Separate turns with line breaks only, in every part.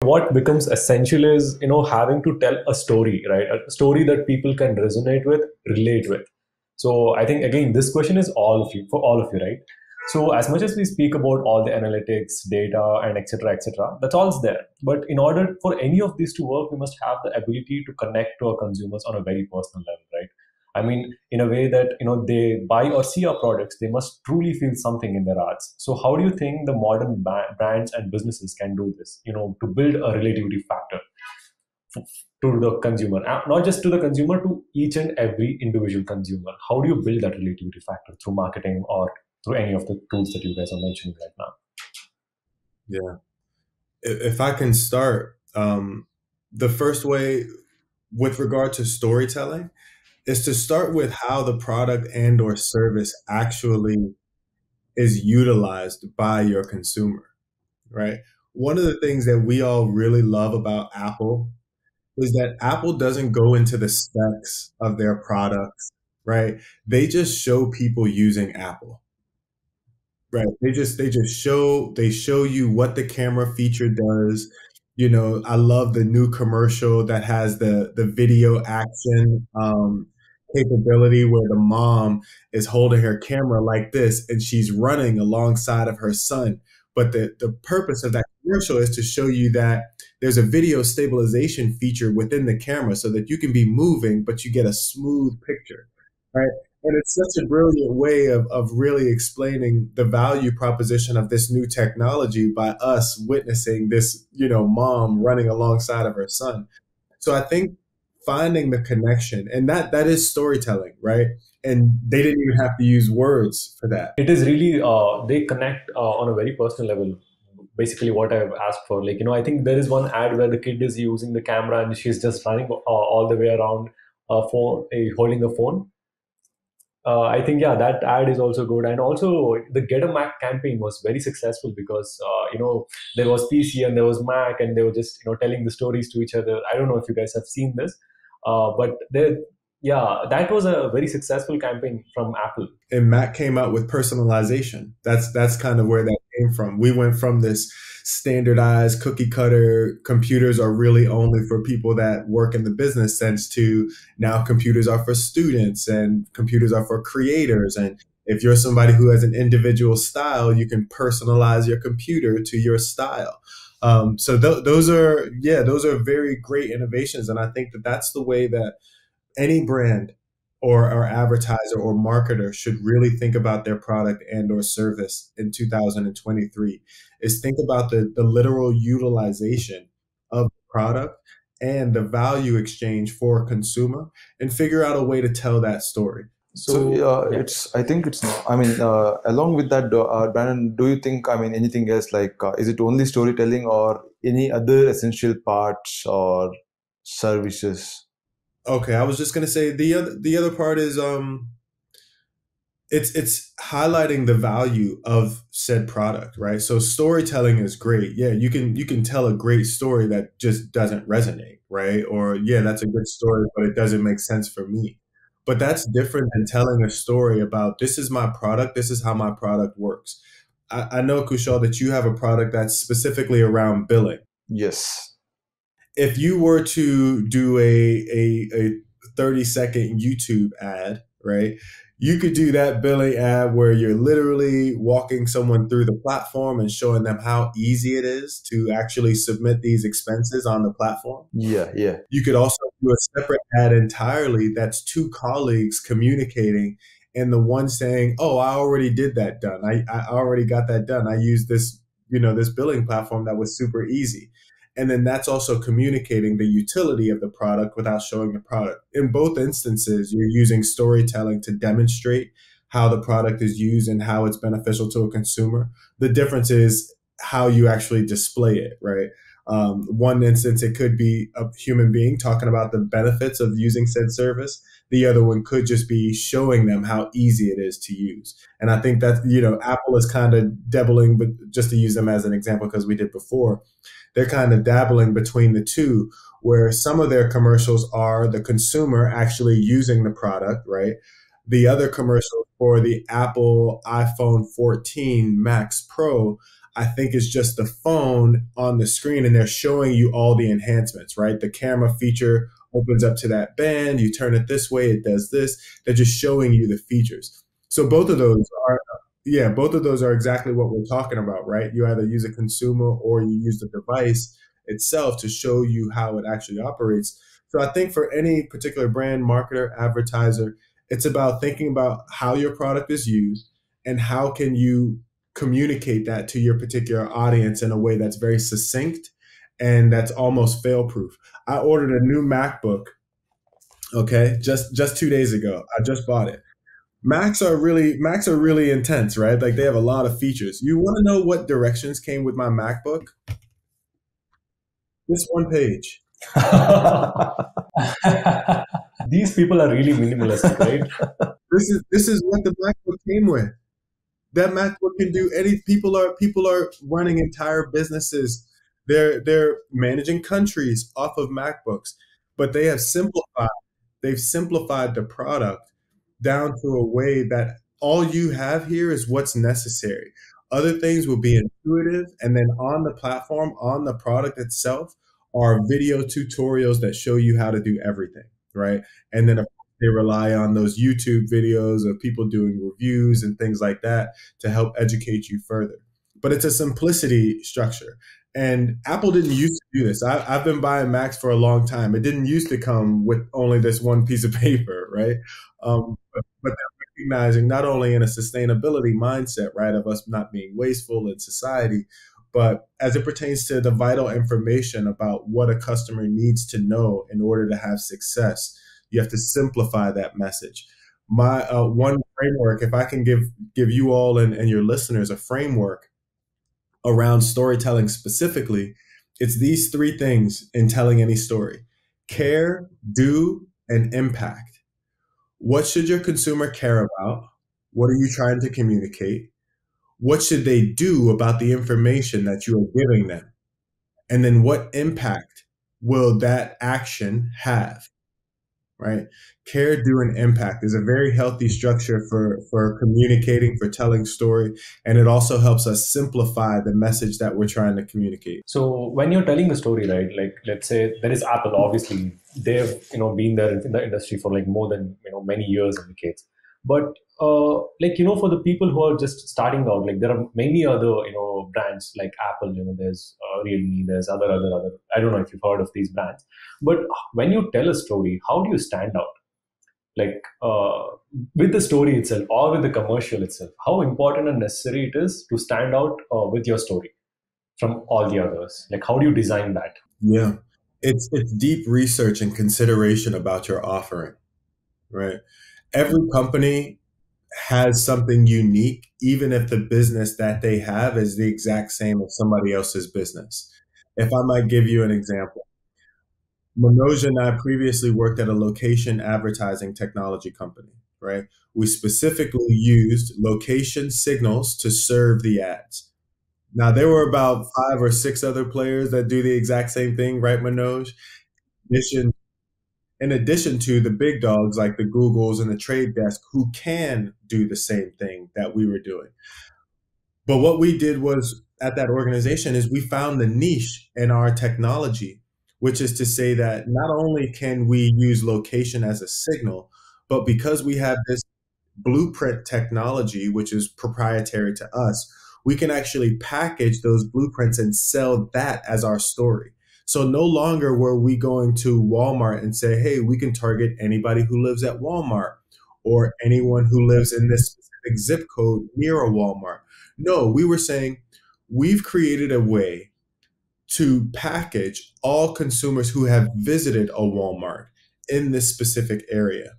what becomes essential is, having to tell a story, right? A story that people can resonate with, relate with. So I think, again, this question is for all of you, right? So as much as we speak about all the analytics, data, and etc., that's all there. But in order for any of these to work, we must have the ability to connect to our consumers on a very personal level, right? I mean, in a way that they buy or see our products, they must truly feel something in their ads. So how do you think the modern brands and businesses can do this? To build a relativity factor to the consumer, not just to the consumer, to each and every individual consumer. How do you build that relativity factor through marketing or through any of the tools that you guys are mentioning right now?
Yeah. If I can start, the first way with regard to storytelling is to start with how the product and or service actually is utilized by your consumer, right? One of the things that we all really love about Apple is that Apple doesn't go into the specs of their products, right? They just show people using Apple. Right. They show you what the camera feature does. I love the new commercial that has the video action capability where the mom is holding her camera like this and she's running alongside of her son. But the purpose of that commercial is to show you that there's a video stabilization feature within the camera so that you can be moving, but you get a smooth picture. Right. And it's such a brilliant way of really explaining the value proposition of this new technology by us witnessing this, mom running alongside of her son. So I think finding the connection, and that is storytelling, right? And they didn't even have to use words for that.
It is really, they connect on a very personal level. Basically, what I've asked for, I think there is one ad where the kid is using the camera and she's just running all the way around holding a phone. I think, yeah, that ad is also good, and also the Get a Mac campaign was very successful because there was PC and there was Mac, and they were just telling the stories to each other. I don't know if you guys have seen this, but yeah, that was a very successful campaign from Apple.
And Mac came out with personalization. That's kind of where that came from. We went from this standardized cookie cutter, computers are really only for people that work in the business sense, to now computers are for students and computers are for creators. And if you're somebody who has an individual style, you can personalize your computer to your style. So those are very great innovations. And I think that that's the way that any brand or advertiser or marketer should really think about their product and or service in 2023, is think about the literal utilization of the product and the value exchange for a consumer, and figure out a way to tell that story.
So
Yeah.
I think it's, I mean, along with that, Brandon, do you think, I mean, anything else, is it only storytelling or any other essential parts or services?
Okay, I was just gonna say the other part is it's highlighting the value of said product, right? So storytelling is great. Yeah, you can tell a great story that just doesn't resonate, right? Or yeah, that's a good story, but it doesn't make sense for me. But that's different than telling a story about, this is my product, this is how my product works. I know, Kushal, that you have a product that's specifically around billing.
Yes.
If you were to do a 30-second YouTube ad, right? You could do that billing ad where you're literally walking someone through the platform and showing them how easy it is to actually submit these expenses on the platform.
Yeah, yeah.
You could also do a separate ad entirely that's two colleagues communicating, and the one saying, "Oh, I already did that done. I already got that done. I used this, this billing platform that was super easy." And then that's also communicating the utility of the product without showing the product. In both instances, you're using storytelling to demonstrate how the product is used and how it's beneficial to a consumer. The difference is how you actually display it, right? One instance, it could be a human being talking about the benefits of using said service. The other one could just be showing them how easy it is to use. And I think that, Apple is kind of dabbling, but just to use them as an example, because we did before, they're kind of dabbling between the two, where some of their commercials are the consumer actually using the product, right? The other commercial for the Apple iPhone 14 Max Pro, I think is just the phone on the screen, and they're showing you all the enhancements, right? The camera feature opens up to that band, you turn it this way, it does this. They're just showing you the features. So both of those are, yeah, both of those are exactly what we're talking about, right? You either use a consumer or you use the device itself to show you how it actually operates. So I think for any particular brand, marketer, advertiser, it's about thinking about how your product is used and how can you communicate that to your particular audience in a way that's very succinct and that's almost fail-proof. I ordered a new MacBook, okay, just 2 days ago. I just bought it. Macs are really intense, right? Like they have a lot of features. You want to know what directions came with my MacBook? This one page.
These people are really minimalistic, right?
This is what the MacBook came with. That MacBook can do any. People are running entire businesses. They're managing countries off of MacBooks, but they've simplified the product down to a way that all you have here is what's necessary. Other things will be intuitive, and then on the platform, on the product itself, are video tutorials that show you how to do everything, right? And then they rely on those YouTube videos of people doing reviews and things like that to help educate you further. But it's a simplicity structure. And Apple didn't used to do this. I've been buying Macs for a long time. It didn't used to come with only this one piece of paper, right? But they're recognizing not only in a sustainability mindset, right, of us not being wasteful in society, but as it pertains to the vital information about what a customer needs to know in order to have success, you have to simplify that message. My one framework, if I can give you all and your listeners a framework around storytelling specifically, it's these three things in telling any story: care, do, and impact. What should your consumer care about? What are you trying to communicate? What should they do about the information that you are giving them? And then what impact will that action have? Right? Care, do, and impact is a very healthy structure for communicating, for telling story, and it also helps us simplify the message that we're trying to communicate.
So when you're telling a story, right, like let's say there is Apple, obviously they've been there in the industry for like more than many years and decades. But for the people who are just starting out, like there are many other brands like Apple. There's Realme, there's other. I don't know if you've heard of these brands. But when you tell a story, how do you stand out? Like with the story itself or with the commercial itself, how important and necessary it is to stand out with your story from all the others? Like how do you design that?
Yeah, it's deep research and consideration about your offering, right? Every company has something unique, even if the business that they have is the exact same as somebody else's business. If I might give you an example, Manoj and I previously worked at a location advertising technology company, right? We specifically used location signals to serve the ads. Now, there were about 5 or 6 other players that do the exact same thing, right, Manoj? In addition to the big dogs like the Googles and the Trade Desk who can do the same thing that we were doing. But what we did was at that organization is we found the niche in our technology, which is to say that not only can we use location as a signal, but because we have this blueprint technology, which is proprietary to us, we can actually package those blueprints and sell that as our story. So no longer were we going to Walmart and say, hey, we can target anybody who lives at Walmart or anyone who lives in this specific zip code near a Walmart. No, we were saying we've created a way to package all consumers who have visited a Walmart in this specific area.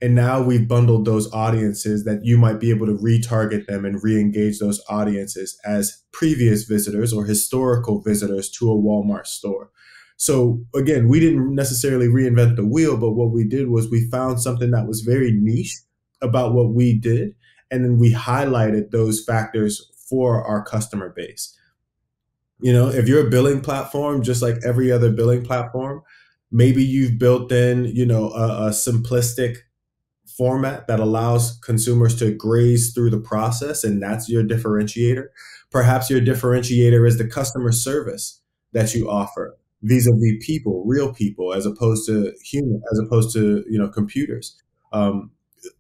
And now we've bundled those audiences that you might be able to retarget them and re-engage those audiences as previous visitors or historical visitors to a Walmart store. So again, we didn't necessarily reinvent the wheel, but what we did was we found something that was very niche about what we did, and then we highlighted those factors for our customer base. If you're a billing platform, just like every other billing platform, maybe you've built in, a simplistic format that allows consumers to graze through the process, and that's your differentiator. Perhaps your differentiator is the customer service that you offer vis-a-vis people, real people, as opposed to human, as opposed to computers. Um,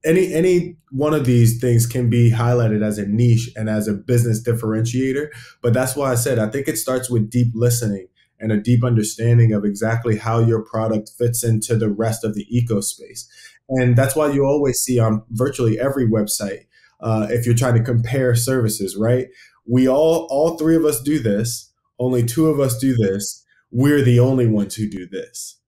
any one of these things can be highlighted as a niche and as a business differentiator. But that's why I said I think it starts with deep listening and a deep understanding of exactly how your product fits into the rest of the ecospace. And that's why you always see on virtually every website, if you're trying to compare services, right? We all three of us do this. Only two of us do this. We're the only ones who do this.